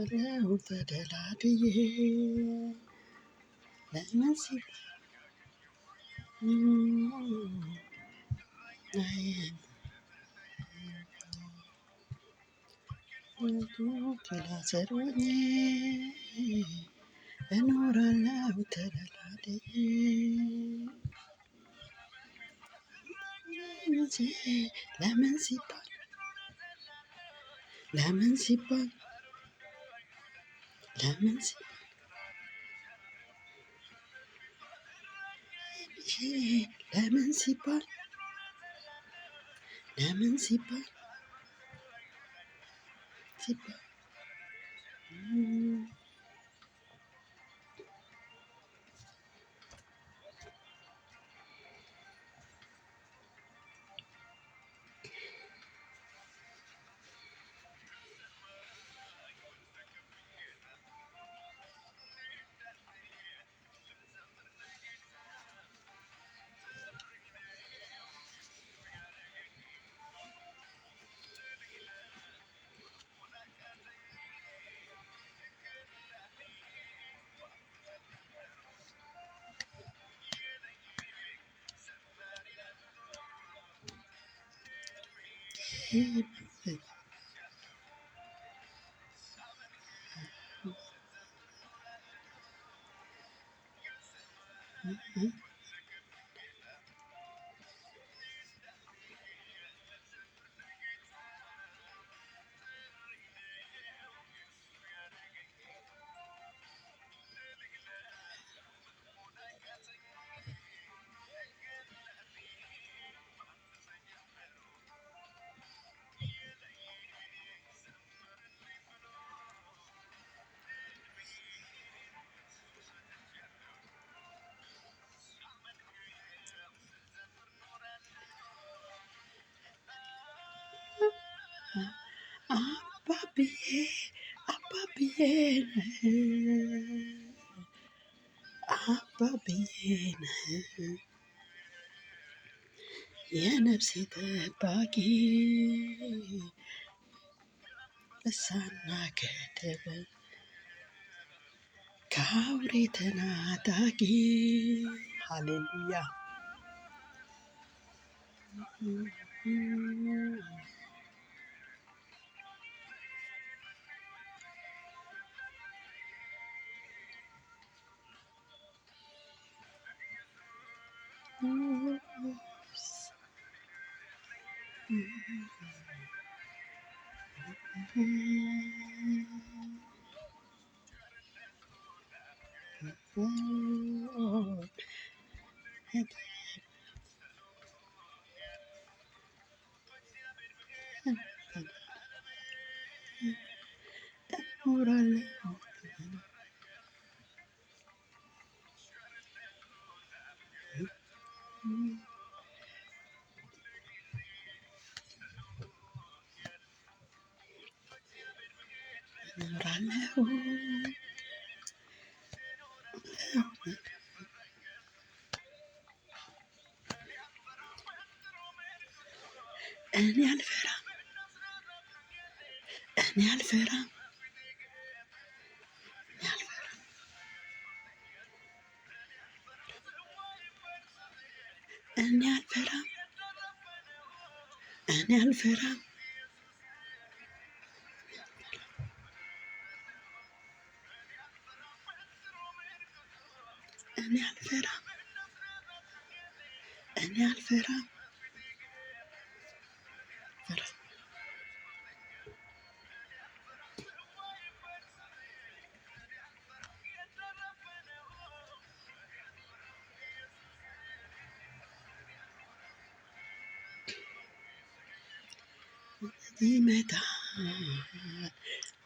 እኖራለሁ ተደላድዬ ለምን ስር ሆኜ እኖራለሁ ተደላድዬ ለምን ሲባል ለምን ሲባል ለምን ሲባል ለምን ሲባል አባብዬ አባብዬ አባብዬ የነፍሴ ጠባቂ ልሳና ገደብ ከአውሬ ተናጣቂ ሃሌሉያ እኖራለሁ እኖራለሁ እኔ አልፈራም እኔ አልፈራም እኔ አልፈራም እኔ አልፈራም እኔ አልፈራም እኔ አልፈራም ይመጣል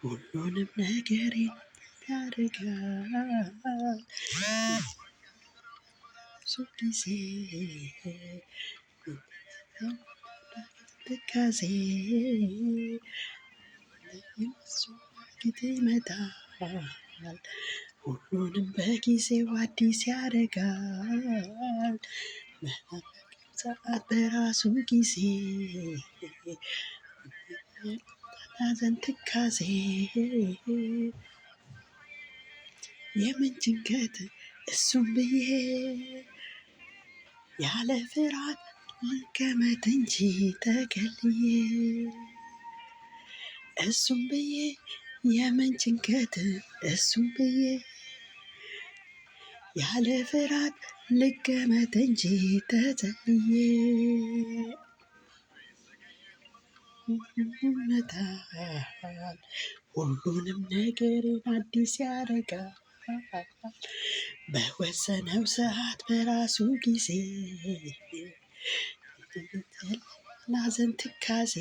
ሁሉንም ነገሬን ያደርጋል ብዙ ጊዜ ትካዜ ጊዜ ይመጣል ሁሉንም በጊዜው አዲስ ያደርጋል ሰዓት በራሱ ጊዜ ሐዘን ትካዜ የምን ጭንቀት እሱም ብዬ ያለ ፍርሃት ልቀመጥ እንጂ ተገልዬ እሱም ብዬ የምን ጭንቀት እሱም ብዬ ያለ ፍርሃት ልቀመጥ እንጂ ተዘልዬ ይመጣል ሁሉንም ነገርን አዲስ ያደርጋል በወሰነው ሰዓት በራሱ ጊዜ ሐዘን ትካዜ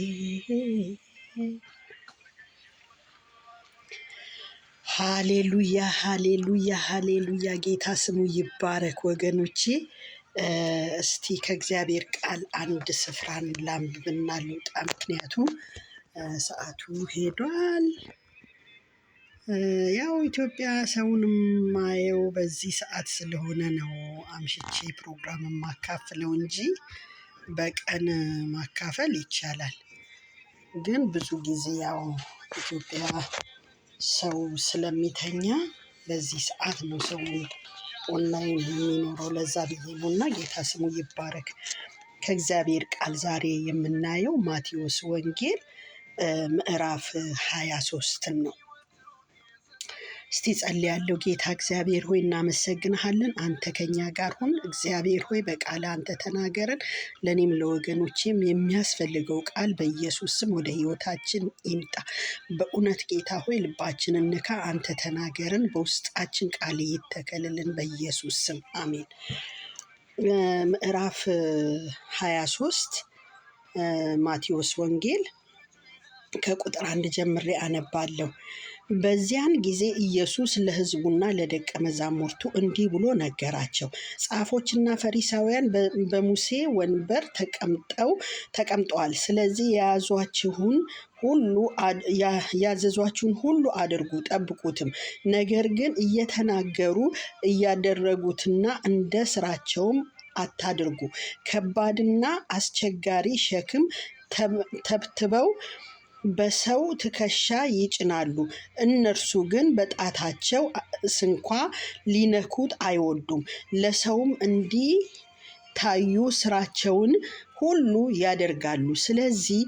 ሃሌሉያ ሃሌሉያ ሃሌሉያ። ጌታ ስሙ ይባረክ ወገኖቼ። እስቲ ከእግዚአብሔር ቃል አንድ ስፍራን ላንብብና ልውጣ፣ ምክንያቱም ሰዓቱ ሄዷል። ያው ኢትዮጵያ ሰውንም ማየው በዚህ ሰዓት ስለሆነ ነው አምሽቼ ፕሮግራም ማካፍለው እንጂ በቀን ማካፈል ይቻላል። ግን ብዙ ጊዜ ያው ኢትዮጵያ ሰው ስለሚተኛ በዚህ ሰዓት ነው ሰው ኦንላይን የሚኖረው። ለዛ ብዬ ነው። እና ጌታ ስሙ ይባረክ። ከእግዚአብሔር ቃል ዛሬ የምናየው ማቴዎስ ወንጌል ምዕራፍ 23 ነው። እስቲ ጸልያለሁ። ጌታ እግዚአብሔር ሆይ እናመሰግንሃለን። አንተ ከኛ ጋር ሁን። እግዚአብሔር ሆይ በቃል አንተ ተናገረን። ለእኔም ለወገኖቼም የሚያስፈልገው ቃል በኢየሱስ ስም ወደ ህይወታችን ይምጣ። በእውነት ጌታ ሆይ ልባችንን ንካ። አንተ ተናገርን። በውስጣችን ቃል ይተከልልን በኢየሱስ ስም አሜን። ምዕራፍ 23 ማቴዎስ ወንጌል ከቁጥር 1 ጀምሬ አነባለሁ። በዚያን ጊዜ ኢየሱስ ለሕዝቡና ለደቀ መዛሙርቱ እንዲህ ብሎ ነገራቸው። ጻፎችና ፈሪሳውያን በሙሴ ወንበር ተቀምጠዋል። ስለዚህ ያዘዟችሁን ሁሉ አድርጉ፣ ጠብቁትም። ነገር ግን እየተናገሩ እያደረጉትና እንደ ስራቸውም አታድርጉ። ከባድና አስቸጋሪ ሸክም ተብትበው በሰው ትከሻ ይጭናሉ። እነርሱ ግን በጣታቸው ስንኳ ሊነኩት አይወዱም። ለሰውም እንዲታዩ ስራቸውን ሁሉ ያደርጋሉ። ስለዚህ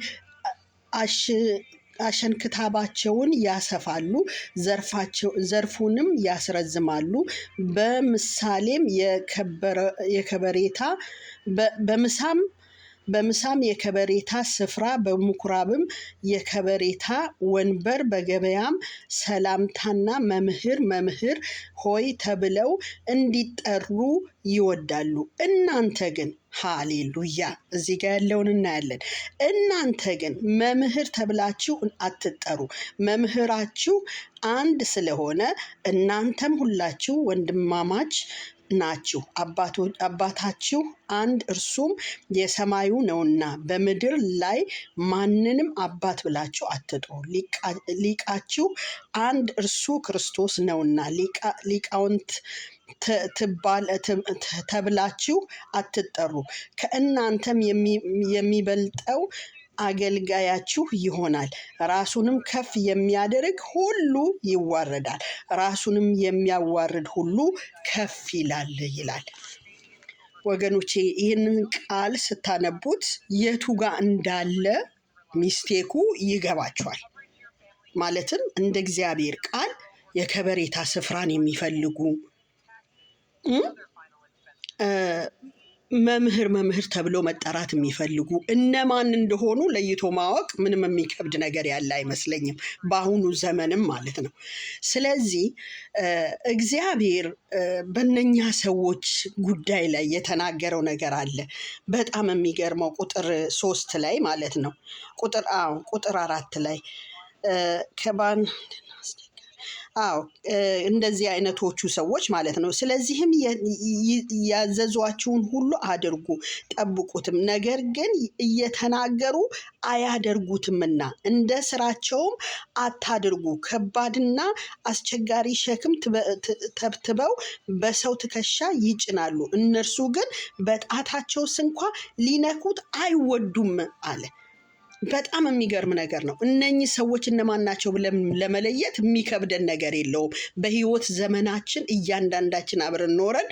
አሸንክታባቸውን ያሰፋሉ፣ ዘርፉንም ያስረዝማሉ። በምሳም የከበሬታ ስፍራ፣ በምኩራብም የከበሬታ ወንበር፣ በገበያም ሰላምታና መምህር ሆይ ተብለው እንዲጠሩ ይወዳሉ። እናንተ ግን ሃሌሉያ፣ እዚህ ጋር ያለውን እናያለን። እናንተ ግን መምህር ተብላችሁ አትጠሩ፣ መምህራችሁ አንድ ስለሆነ እናንተም ሁላችሁ ወንድማማች ናችሁ። አባታችሁ አንድ እርሱም የሰማዩ ነውና። በምድር ላይ ማንንም አባት ብላችሁ አትጥሩ። ሊቃችሁ አንድ እርሱ ክርስቶስ ነውና። ሊቃውንት ተብላችሁ አትጠሩ። ከእናንተም የሚበልጠው አገልጋያችሁ ይሆናል። ራሱንም ከፍ የሚያደርግ ሁሉ ይዋረዳል፣ ራሱንም የሚያዋርድ ሁሉ ከፍ ይላል ይላል። ወገኖቼ ይህንን ቃል ስታነቡት የቱ ጋር እንዳለ ሚስቴኩ ይገባቸዋል። ማለትም እንደ እግዚአብሔር ቃል የከበሬታ ስፍራን የሚፈልጉ መምህር ተብሎ መጠራት የሚፈልጉ እነማን እንደሆኑ ለይቶ ማወቅ ምንም የሚከብድ ነገር ያለ አይመስለኝም፣ በአሁኑ ዘመንም ማለት ነው። ስለዚህ እግዚአብሔር በእነኛ ሰዎች ጉዳይ ላይ የተናገረው ነገር አለ። በጣም የሚገርመው ቁጥር 3 ላይ ማለት ነው። ቁጥር 4 ላይ እንደዚህ አይነቶቹ ሰዎች ማለት ነው። ስለዚህም ያዘዟችሁን ሁሉ አድርጉ፣ ጠብቁትም። ነገር ግን እየተናገሩ አያደርጉትምና እንደ ስራቸውም አታድርጉ። ከባድና አስቸጋሪ ሸክም ተብትበው በሰው ትከሻ ይጭናሉ። እነርሱ ግን በጣታቸው ስንኳ ሊነኩት አይወዱም አለ። በጣም የሚገርም ነገር ነው። እነኚህ ሰዎች እነማን ናቸው ብለን ለመለየት የሚከብደን ነገር የለውም። በህይወት ዘመናችን እያንዳንዳችን አብረን ኖረን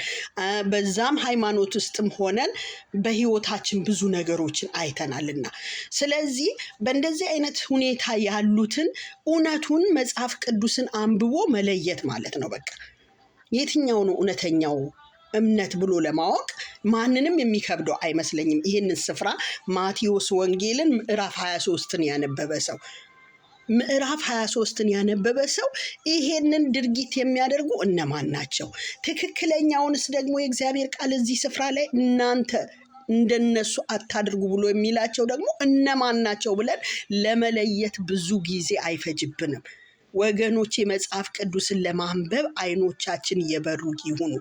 በዛም ሃይማኖት ውስጥም ሆነን በህይወታችን ብዙ ነገሮችን አይተናልና፣ ስለዚህ በእንደዚህ አይነት ሁኔታ ያሉትን እውነቱን መጽሐፍ ቅዱስን አንብቦ መለየት ማለት ነው። በቃ የትኛው ነው እውነተኛው እምነት ብሎ ለማወቅ ማንንም የሚከብደው አይመስለኝም። ይህንን ስፍራ ማቴዎስ ወንጌልን ምዕራፍ 23ን ያነበበ ሰው ምዕራፍ 23ን ያነበበ ሰው ይሄንን ድርጊት የሚያደርጉ እነማን ናቸው? ትክክለኛውንስ ደግሞ የእግዚአብሔር ቃል እዚህ ስፍራ ላይ እናንተ እንደነሱ አታድርጉ ብሎ የሚላቸው ደግሞ እነማን ናቸው ብለን ለመለየት ብዙ ጊዜ አይፈጅብንም። ወገኖች መጽሐፍ ቅዱስን ለማንበብ አይኖቻችን የበሩ ይሁኑ።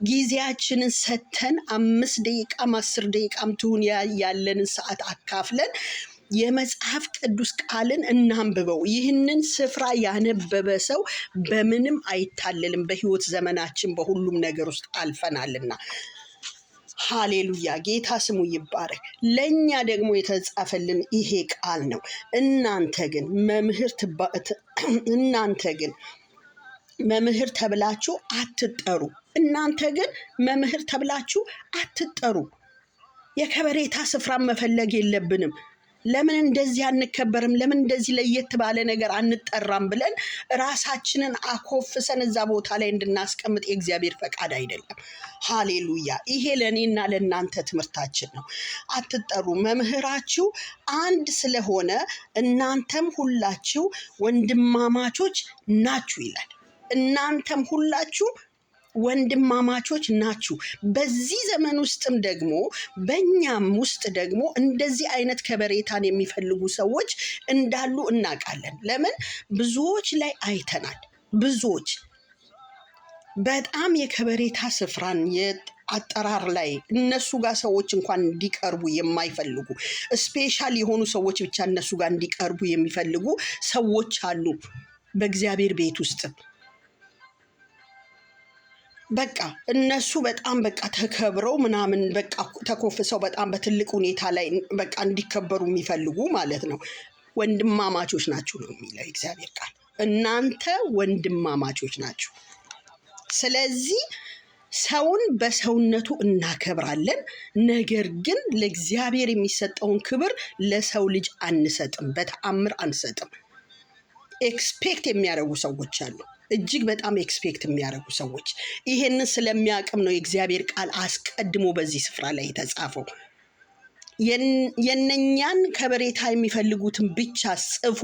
ጊዜያችንን ሰተን 5 ደቂቃም 10 ደቂቃም ትሁን ያለንን ሰዓት አካፍለን የመጽሐፍ ቅዱስ ቃልን እናንብበው። ይህንን ስፍራ ያነበበ ሰው በምንም አይታለልም። በህይወት ዘመናችን በሁሉም ነገር ውስጥ አልፈናልና። ሃሌሉያ! ጌታ ስሙ ይባረክ። ለኛ ደግሞ የተጻፈልን ይሄ ቃል ነው። እናንተ ግን መምህር ተብላችሁ አትጠሩ። እናንተ ግን መምህር ተብላችሁ አትጠሩ። የከበሬታ ስፍራን መፈለግ የለብንም። ለምን እንደዚህ አንከበርም? ለምን እንደዚህ ለየት ባለ ነገር አንጠራም ብለን ራሳችንን አኮፍሰን እዛ ቦታ ላይ እንድናስቀምጥ የእግዚአብሔር ፈቃድ አይደለም። ሃሌሉያ! ይሄ ለእኔና ለእናንተ ትምህርታችን ነው። አትጠሩ። መምህራችሁ አንድ ስለሆነ እናንተም ሁላችሁ ወንድማማቾች ናችሁ ይላል። እናንተም ሁላችሁ ወንድማማቾች ናችሁ። በዚህ ዘመን ውስጥም ደግሞ በእኛም ውስጥ ደግሞ እንደዚህ አይነት ከበሬታን የሚፈልጉ ሰዎች እንዳሉ እናውቃለን። ለምን? ብዙዎች ላይ አይተናል። ብዙዎች በጣም የከበሬታ ስፍራን አጠራር ላይ እነሱ ጋር ሰዎች እንኳን እንዲቀርቡ የማይፈልጉ ስፔሻል የሆኑ ሰዎች ብቻ እነሱ ጋር እንዲቀርቡ የሚፈልጉ ሰዎች አሉ በእግዚአብሔር ቤት ውስጥ። በቃ እነሱ በጣም በቃ ተከብረው ምናምን በቃ ተኮፍሰው በጣም በትልቅ ሁኔታ ላይ በቃ እንዲከበሩ የሚፈልጉ ማለት ነው። ወንድማማቾች ናችሁ ነው የሚለው እግዚአብሔር ቃል። እናንተ ወንድማማቾች ናችሁ። ስለዚህ ሰውን በሰውነቱ እናከብራለን፣ ነገር ግን ለእግዚአብሔር የሚሰጠውን ክብር ለሰው ልጅ አንሰጥም፣ በተአምር አንሰጥም። ኤክስፔክት የሚያደርጉ ሰዎች አሉ። እጅግ በጣም ኤክስፔክት የሚያደርጉ ሰዎች። ይሄንን ስለሚያቅም ነው የእግዚአብሔር ቃል አስቀድሞ በዚህ ስፍራ ላይ የተጻፈው። የነኛን ከበሬታ የሚፈልጉትን ብቻ ጽፎ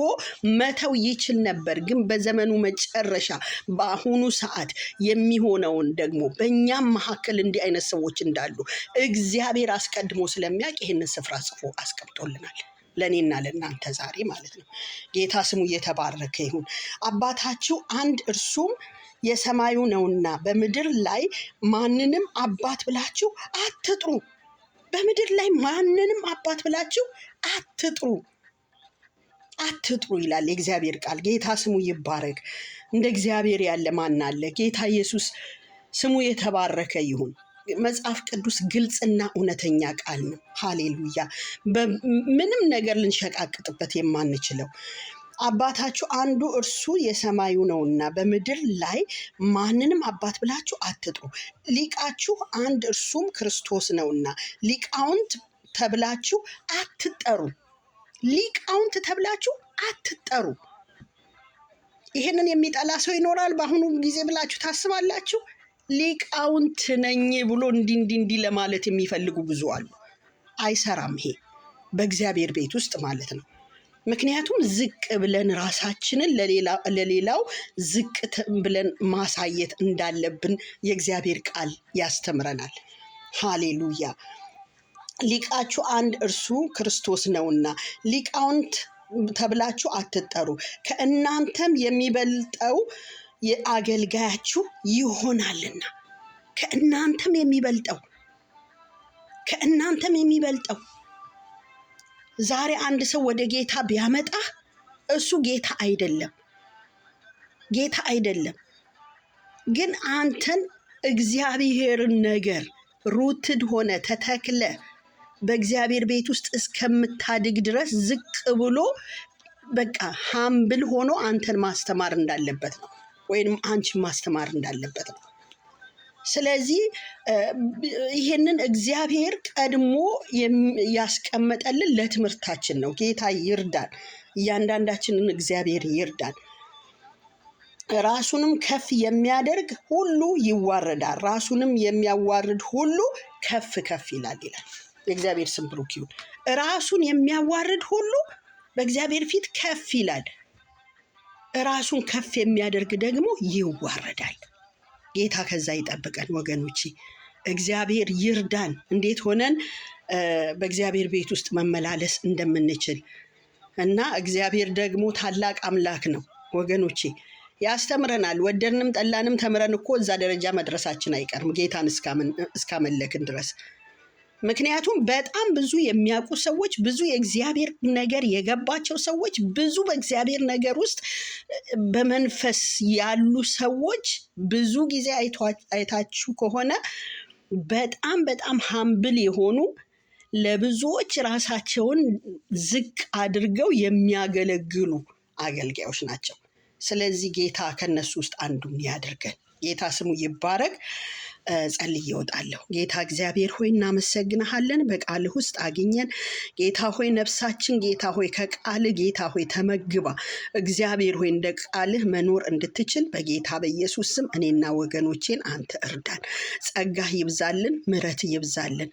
መተው ይችል ነበር። ግን በዘመኑ መጨረሻ በአሁኑ ሰዓት የሚሆነውን ደግሞ በእኛም መካከል እንዲህ አይነት ሰዎች እንዳሉ እግዚአብሔር አስቀድሞ ስለሚያውቅ ይህንን ስፍራ ጽፎ አስቀምጦልናል። ለእኔና ለእናንተ ዛሬ ማለት ነው። ጌታ ስሙ እየተባረከ ይሁን። አባታችሁ አንድ እርሱም የሰማዩ ነውና በምድር ላይ ማንንም አባት ብላችሁ አትጥሩ። በምድር ላይ ማንንም አባት ብላችሁ አትጥሩ ይላል የእግዚአብሔር ቃል። ጌታ ስሙ ይባረክ። እንደ እግዚአብሔር ያለ ማን አለ? ጌታ ኢየሱስ ስሙ የተባረከ ይሁን። መጽሐፍ ቅዱስ ግልጽና እውነተኛ ቃል ነው። ሃሌሉያ! ምንም ነገር ልንሸቃቅጥበት የማንችለው አባታችሁ አንዱ እርሱ የሰማዩ ነውና በምድር ላይ ማንንም አባት ብላችሁ አትጥሩ። ሊቃችሁ አንድ እርሱም ክርስቶስ ነውና ሊቃውንት ተብላችሁ አትጠሩ። ሊቃውንት ተብላችሁ አትጠሩ። ይሄንን የሚጠላ ሰው ይኖራል በአሁኑ ጊዜ ብላችሁ ታስባላችሁ? ሊቃውንት ነኝ ብሎ እንዲህ ለማለት የሚፈልጉ ብዙ አሉ። አይሰራም ይሄ በእግዚአብሔር ቤት ውስጥ ማለት ነው። ምክንያቱም ዝቅ ብለን ራሳችንን ለሌላው ዝቅ ብለን ማሳየት እንዳለብን የእግዚአብሔር ቃል ያስተምረናል። ሃሌሉያ! ሊቃችሁ አንድ እርሱ ክርስቶስ ነውና ሊቃውንት ተብላችሁ አትጠሩ። ከእናንተም የሚበልጠው የአገልጋያችሁ ይሆናልና። ከእናንተም የሚበልጠው ዛሬ አንድ ሰው ወደ ጌታ ቢያመጣህ እሱ ጌታ አይደለም። ግን አንተን እግዚአብሔርን ነገር ሩትድ ሆነ ተተክለ በእግዚአብሔር ቤት ውስጥ እስከምታድግ ድረስ ዝቅ ብሎ በቃ ሃምብል ሆኖ አንተን ማስተማር እንዳለበት ነው፣ ወይንም አንቺን ማስተማር እንዳለበት ነው። ስለዚህ ይሄንን እግዚአብሔር ቀድሞ ያስቀመጠልን ለትምህርታችን ነው። ጌታ ይርዳን፣ እያንዳንዳችንን እግዚአብሔር ይርዳን። ራሱንም ከፍ የሚያደርግ ሁሉ ይዋረዳል፣ ራሱንም የሚያዋርድ ሁሉ ከፍ ከፍ ይላል ይላል። የእግዚአብሔር ስም ብሩክ ይሁን። ራሱን የሚያዋርድ ሁሉ በእግዚአብሔር ፊት ከፍ ይላል፣ ራሱን ከፍ የሚያደርግ ደግሞ ይዋረዳል። ጌታ ከዛ ይጠብቀን ወገኖቼ። እግዚአብሔር ይርዳን እንዴት ሆነን በእግዚአብሔር ቤት ውስጥ መመላለስ እንደምንችል እና እግዚአብሔር ደግሞ ታላቅ አምላክ ነው ወገኖቼ። ያስተምረናል። ወደድንም ጠላንም ተምረን እኮ እዛ ደረጃ መድረሳችን አይቀርም ጌታን እስካመለክን ድረስ። ምክንያቱም በጣም ብዙ የሚያውቁ ሰዎች፣ ብዙ የእግዚአብሔር ነገር የገባቸው ሰዎች፣ ብዙ በእግዚአብሔር ነገር ውስጥ በመንፈስ ያሉ ሰዎች ብዙ ጊዜ አይታችሁ ከሆነ በጣም በጣም ሃምብል የሆኑ ለብዙዎች ራሳቸውን ዝቅ አድርገው የሚያገለግሉ አገልጋዮች ናቸው። ስለዚህ ጌታ ከነሱ ውስጥ አንዱን ያድርገን። ጌታ ስሙ ይባረክ። ጸልዬ እወጣለሁ። ጌታ እግዚአብሔር ሆይ እናመሰግንሃለን። በቃልህ ውስጥ አግኘን ጌታ ሆይ። ነፍሳችን ጌታ ሆይ ከቃልህ ጌታ ሆይ ተመግባ እግዚአብሔር ሆይ እንደ ቃልህ መኖር እንድትችል በጌታ በኢየሱስ ስም እኔና ወገኖቼን አንተ እርዳን። ጸጋህ ይብዛልን፣ ምሕረት ይብዛልን።